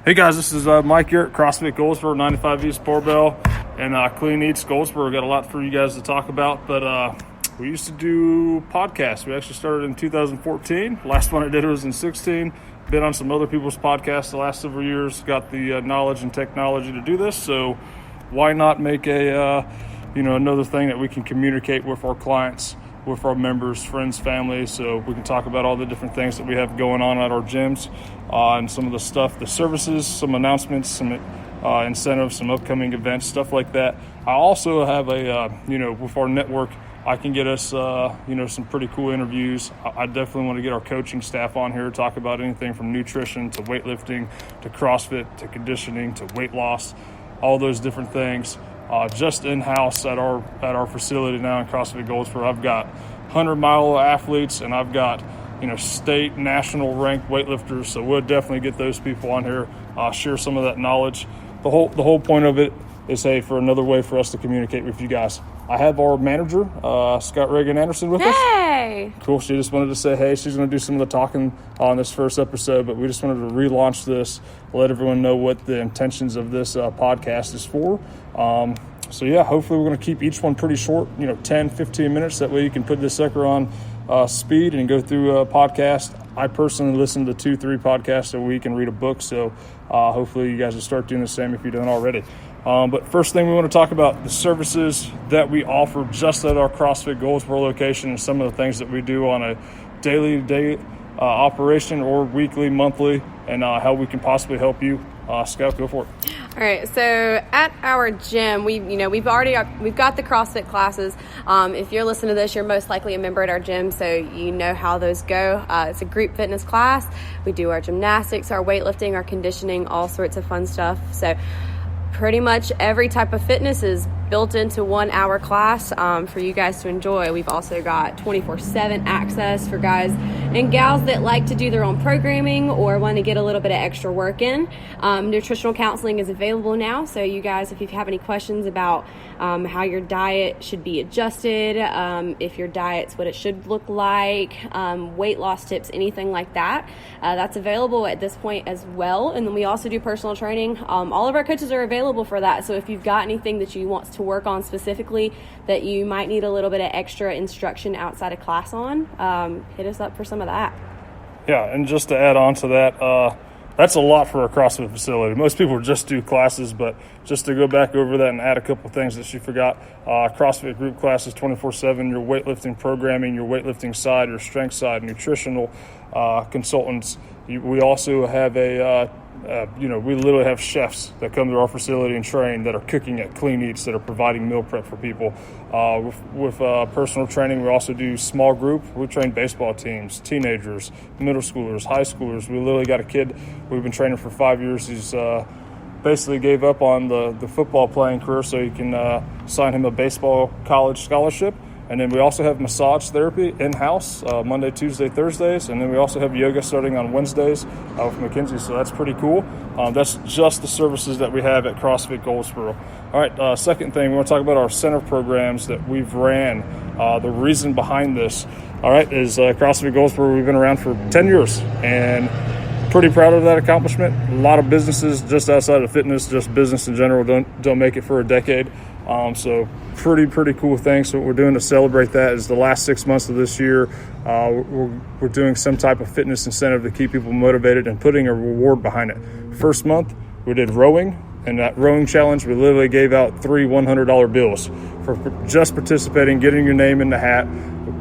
Hey guys, this is Mike here at Crossfit Goldsboro, 95 East Barbell, and Clean Eats Goldsboro. Got a lot for you guys to talk about, but we used to do podcasts. We actually started in 2014. Last one I did was in 16. Been on some other people's podcasts the last several years. Got the knowledge and technology to do this, so why not make another thing that we can communicate with our clients, with our members, friends, family, so we can talk about all the different things that we have going on at our gyms, and some of the stuff, the services, some announcements, some incentives, some upcoming events, stuff like that. I also have with our network, I can get us, some pretty cool interviews. I definitely want to get our coaching staff on here, talk about anything from nutrition to weightlifting to CrossFit to conditioning to weight loss, all those different things. Just in-house at our facility now in CrossFit Goldsboro, I've got 100-mile athletes, and I've got state, national ranked weightlifters. So we'll definitely get those people on here, share some of that knowledge. The whole point of it is, for another way for us to communicate with you guys. I have our manager, Scott Reagan Anderson, with us. Hey! Cool. She just wanted to say hey. She's going to do some of the talking on this first episode, but we just wanted to relaunch this, let everyone know what the intentions of this podcast is for. Hopefully we're going to keep each one pretty short, 10, 15 minutes. That way you can put this sucker on speed and go through a podcast. I personally listen to 2-3 podcasts a week and read a book, so hopefully you guys will start doing the same if you don't already. But first thing we want to talk about, the services that we offer just at our CrossFit Goldsboro location and some of the things that we do on a daily operation or weekly, monthly, and how we can possibly help you. Scott, go for it. All right, so at our gym, we've got the CrossFit classes. If you're listening to this, you're most likely a member at our gym, so you know how those go. It's a group fitness class. We do our gymnastics, our weightlifting, our conditioning, all sorts of fun stuff. So pretty much every type of fitness is built into 1 hour class for you guys to enjoy. We've also got 24/7 access for guys and gals that like to do their own programming or want to get a little bit of extra work in. Nutritional counseling is available now, so you guys, if you have any questions about how your diet should be adjusted, if your diet's what it should look like, weight loss tips, anything like that, that's available at this point as well. And then we also do personal training. All of our coaches are available for that, so if you've got anything that you want to work on specifically that you might need a little bit of extra instruction outside of class on, hit us up for some of that. Yeah, and just to add on to that, that's a lot for a CrossFit facility. Most people just do classes, but just to go back over that and add a couple things that you forgot, CrossFit group classes 24/7, your weightlifting programming, your weightlifting side, your strength side, nutritional consultants. We also have we literally have chefs that come to our facility and train that are cooking at Clean Eats, that are providing meal prep for people. With personal training, we also do small group. We train baseball teams, teenagers, middle schoolers, high schoolers. We literally got a kid we've been training for 5 years. He's basically gave up on the football playing career so he can sign him a baseball college scholarship. And then we also have massage therapy in-house Monday, Tuesday, Thursdays. And then we also have yoga starting on Wednesdays with Mackenzie. So that's pretty cool. That's just the services that we have at CrossFit Goldsboro. All right, second thing, we want to talk about our center programs that we've ran. The reason behind this, all right, is CrossFit Goldsboro, we've been around for 10 years. And pretty proud of that accomplishment. A lot of businesses just outside of fitness, just business in general, don't make it for a decade. So pretty cool thing. So what we're doing to celebrate that is the last 6 months of this year, we're doing some type of fitness incentive to keep people motivated and putting a reward behind it. First month, we did rowing. And that rowing challenge, we literally gave out 3 $100 bills for just participating, getting your name in the hat,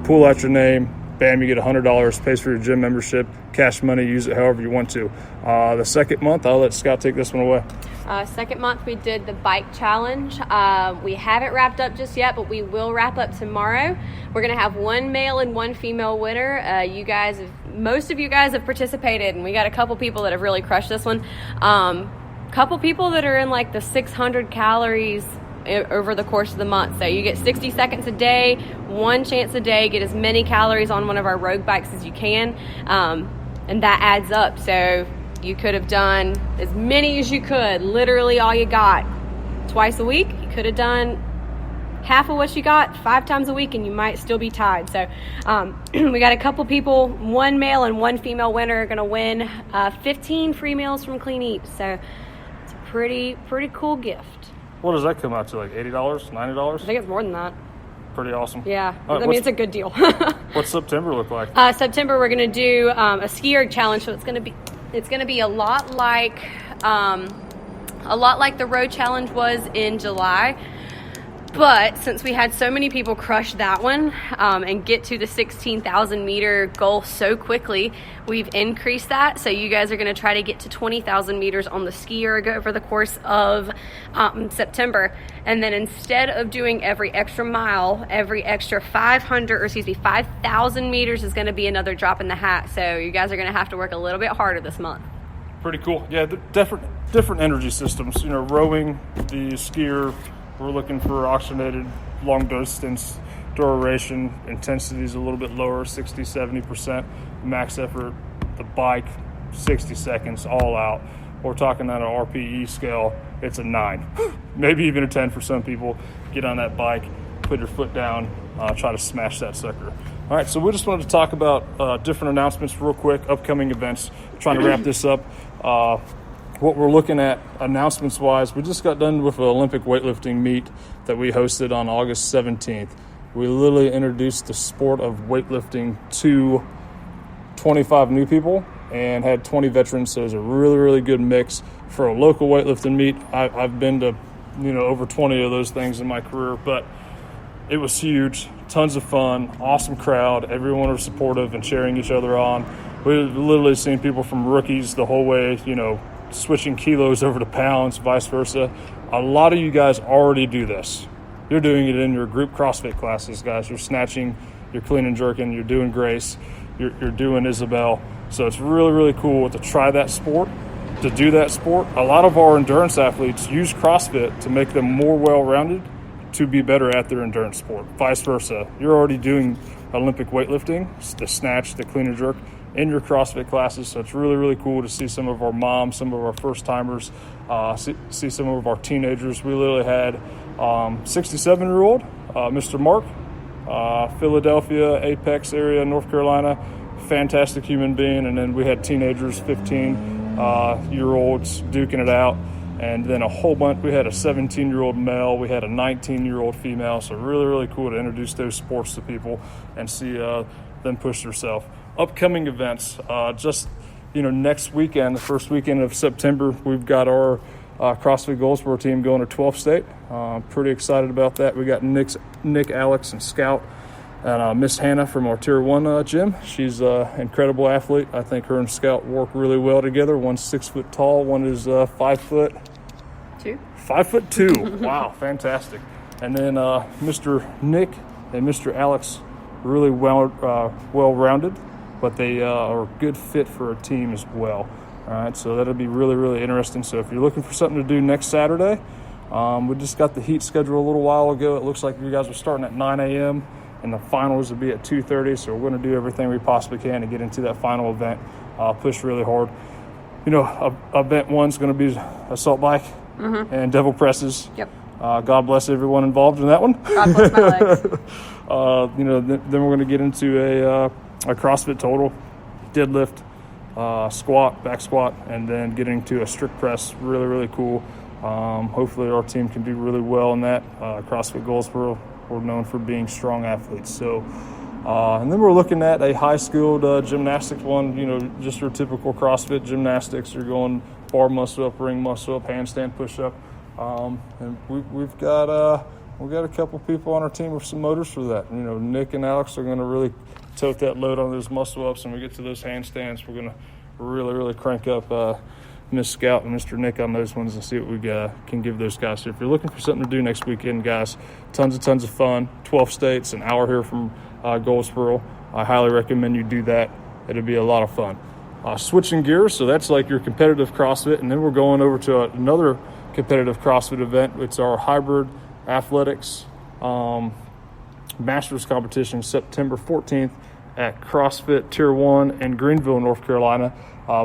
pull out your name, bam, you get $100, pays for your gym membership, cash money, use it however you want to. The second month, I'll let Scott take this one away. Second month, we did the bike challenge. We haven't wrapped up just yet, but we will wrap up tomorrow. We're going to have 1 male and 1 female winner. Most of you guys have participated, and we got a couple people that have really crushed this one. Couple people that are in like the 600 calories over the course of the month. So you get 60 seconds a day, 1 chance a day, get as many calories on one of our rogue bikes as you can. And that adds up. So you could have done as many as you could, literally all you got, twice a week. You could have done half of what you got 5 times a week and you might still be tied. So we got a couple people, one male and one female winner, are going to win 15 free meals from Clean Eat. So it's a pretty cool gift. What does that come out to, like $80, $90? I think it's more than that. Pretty awesome. Yeah, Right, I mean, it's a good deal. What's September look like? September, we're going to do a ski erg challenge. So it's going to be a lot like the road challenge was in July. But since we had so many people crush that one and get to the 16,000 meter goal so quickly, we've increased that. So you guys are going to try to get to 20,000 meters on the ski erg over the course of September. And then instead of doing every extra mile, every extra 5,000 meters is going to be another drop in the hat. So you guys are going to have to work a little bit harder this month. Pretty cool. Yeah, different energy systems. Rowing, the skier, we're looking for oxygenated long distance duration. Intensity is a little bit lower, 60-70%. Max effort, the bike, 60 seconds, all out. We're talking on an RPE scale, it's a 9, maybe even a 10 for some people. Get on that bike, put your foot down, try to smash that sucker. All right, so we just wanted to talk about different announcements real quick, upcoming events, trying to wrap this up. What we're looking at announcements-wise, we just got done with an Olympic weightlifting meet that we hosted on August 17th. We literally introduced the sport of weightlifting to 25 new people and had 20 veterans, so it was a really, really good mix for a local weightlifting meet. I've been to, over 20 of those things in my career, but it was huge, tons of fun, awesome crowd. Everyone was supportive and cheering each other on. We've literally seen people from rookies the whole way, switching kilos over to pounds, vice versa. A lot of you guys already do this. You're doing it in your group CrossFit classes, guys. You're snatching, you're clean and jerking, you're doing Grace, you're doing Isabel. So it's really, really cool to try that sport, to do that sport. A lot of our endurance athletes use CrossFit to make them more well-rounded, to be better at their endurance sport, vice versa. You're already doing Olympic weightlifting, the snatch, the clean and jerk, in your CrossFit classes. So it's really, really cool to see some of our moms, some of our first timers, see some of our teenagers. We literally had 67-year-old Mr. Mark, Philadelphia, Apex area, North Carolina, fantastic human being. And then we had teenagers, 15-year-olds duking it out. And then a whole bunch, we had a 17-year-old male, we had a 19-year-old female. So really, really cool to introduce those sports to people and see them push themselves. Upcoming events, next weekend, the first weekend of September, we've got our CrossFit Goldsboro team going to 12th State. Pretty excited about that. We got Nick, Alex, and Scout, and Miss Hannah from our Tier 1 gym. She's an incredible athlete. I think her and Scout work really well together. One's 6 foot tall, one is 5 foot. 2. 5'2". Wow, fantastic. And then Mr. Nick and Mr. Alex, really well-rounded, but they are a good fit for a team as well. All right, so that'll be really, really interesting. So if you're looking for something to do next Saturday, we just got the heat schedule a little while ago. It looks like you guys are starting at 9 a.m. and the finals will be at 2:30. So we're going to do everything we possibly can to get into that final event, push really hard. Event one's going to be assault bike and devil presses. Yep. God bless everyone involved in that one. God bless my legs. Then we're going to get into a CrossFit total, deadlift, squat, back squat, and then getting to a strict press. Really, really cool. Hopefully our team can do really well in that. CrossFit Goldsboro, we're known for being strong athletes. So, and then we're looking at a high-skilled gymnastics one, just your typical CrossFit gymnastics. You're going bar muscle up, ring muscle up, handstand push-up. And we've got a couple people on our team with some motors for that. Nick and Alex are going to really tote that load on those muscle ups. When we get to those handstands, we're going to really, really crank up Miss Scout and Mr. Nick on those ones and see what we can give those guys. So if you're looking for something to do next weekend, guys, tons of fun. 12 states, an hour here from Goldsboro. I highly recommend you do that. It'll be a lot of fun. Switching gears, so that's like your competitive CrossFit, and then we're going over to another competitive CrossFit event. It's our hybrid athletics masters competition, September 14th at CrossFit Tier 1 in Greenville, North Carolina.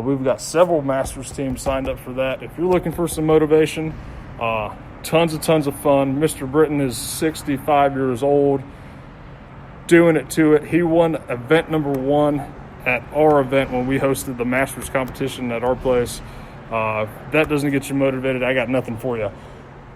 We've got several masters teams signed up for that. If you're looking for some motivation, tons of fun. Mr. Britton is 65 years old, doing it to it. He won event number 1 at our event when we hosted the Masters competition at our place. That doesn't get you motivated, I got nothing for you.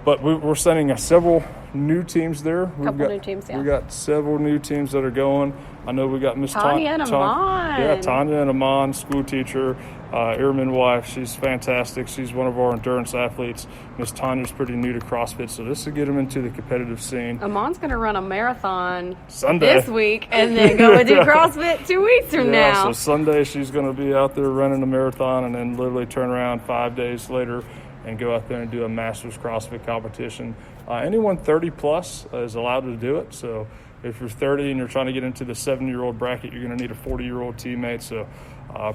But we're sending several new teams there. New teams, yeah. We got several new teams that are going. I know we got Miss Tanya and Amon. Yeah, Tanya and Amon, school teacher, airman wife. She's fantastic. She's one of our endurance athletes. Miss Tanya's pretty new to CrossFit, so this will get them into the competitive scene. Amon's going to run a marathon Sunday this week and then go and do CrossFit 2 weeks from now. So Sunday she's going to be out there running a marathon and then literally turn around 5 days later and go out there and do a Masters CrossFit competition. Anyone 30 plus is allowed to do it. So if you're 30 and you're trying to get into the 70-year-old bracket, you're going to need a 40-year-old teammate. So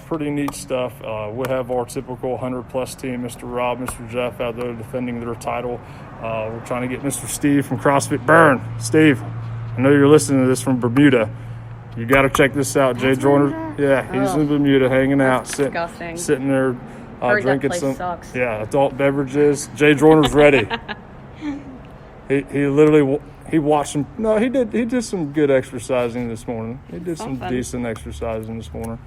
pretty neat stuff. We'll have our typical 100-plus team, Mr. Rob, Mr. Jeff out there defending their title. We're trying to get Mr. Steve from CrossFit Burn. Steve, I know you're listening to this from Bermuda. You got to check this out. Jay Joyner, he's in Bermuda hanging out, sitting there. Drinking some sucks. Adult beverages. Jay Joyner's ready. He literally watched him. No, he did some good exercising this morning. He did some decent exercising this morning.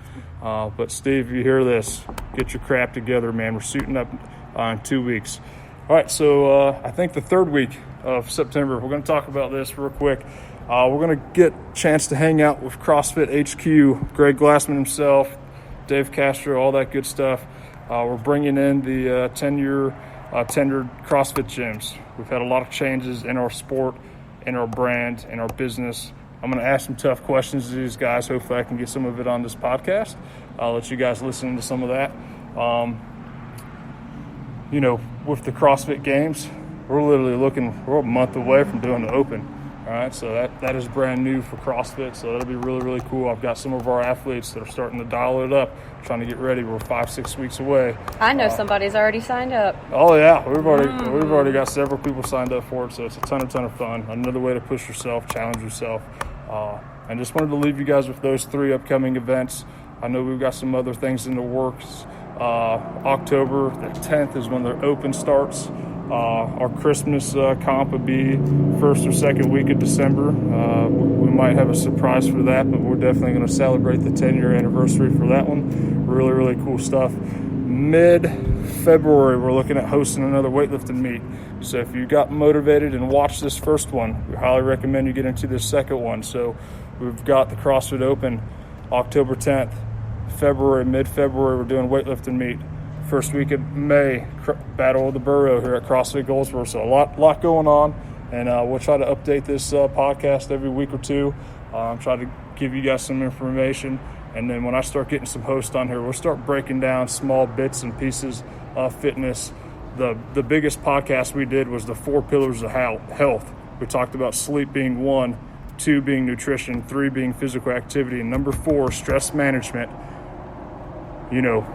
But Steve, you hear this? Get your crap together, man. We're suiting up in 2 weeks. All right, so I think the third week of September, we're going to talk about this real quick. We're going to get a chance to hang out with CrossFit HQ, Greg Glassman himself, Dave Castro, all that good stuff. We're bringing in the 10-year tenured CrossFit gyms. We've had a lot of changes in our sport, in our brand, in our business. I'm going to ask some tough questions to these guys. Hopefully I can get some of it on this podcast. I'll let you guys listen to some of that. With the CrossFit Games, we're a month away from doing the Open. All right, so that is brand new for CrossFit, so that'll be really, really cool. I've got some of our athletes that are starting to dial it up, trying to get ready. We're 5-6 weeks away. I know somebody's already signed up. Oh yeah, we've already got several people signed up for it, so it's a ton of fun. Another way to push yourself, challenge yourself. And just wanted to leave you guys with those 3 upcoming events. I know we've got some other things in the works. October the 10th is when the Open starts. Our Christmas comp would be first or second week of December. We might have a surprise for that, but we're definitely going to celebrate the 10-year anniversary for that one. Really, really cool stuff. Mid-February, we're looking at hosting another weightlifting meet. So if you got motivated and watched this first one, we highly recommend you get into this second one. So we've got the CrossFit Open October 10th. Mid-February, we're doing weightlifting meet. First week of May, Battle of the Borough here at CrossFit Goldsboro. So a lot going on, and we'll try to update this podcast every week or two. Try to give you guys some information, and then when I start getting some hosts on here, we'll start breaking down small bits and pieces of fitness. The biggest podcast we did was the 4 pillars of health. We talked about sleep being 1, 2 being nutrition, 3 being physical activity, and number 4, stress management.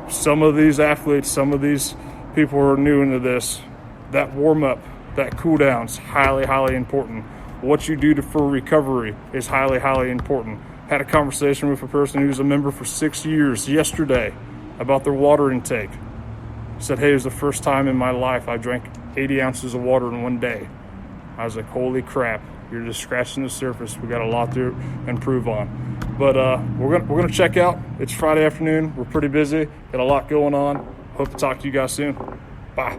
Some of these athletes, some of these people who are new into this, that warm-up, that cool-down is highly, highly important. What you do for recovery is highly, highly important. Had a conversation with a person who's a member for 6 years yesterday about their water intake. Said, hey, it was the first time in my life I drank 80 ounces of water in one day. I was like, holy crap, you're just scratching the surface. We got a lot to improve on. But we're gonna check out. It's Friday afternoon. We're pretty busy. Got a lot going on. Hope to talk to you guys soon. Bye.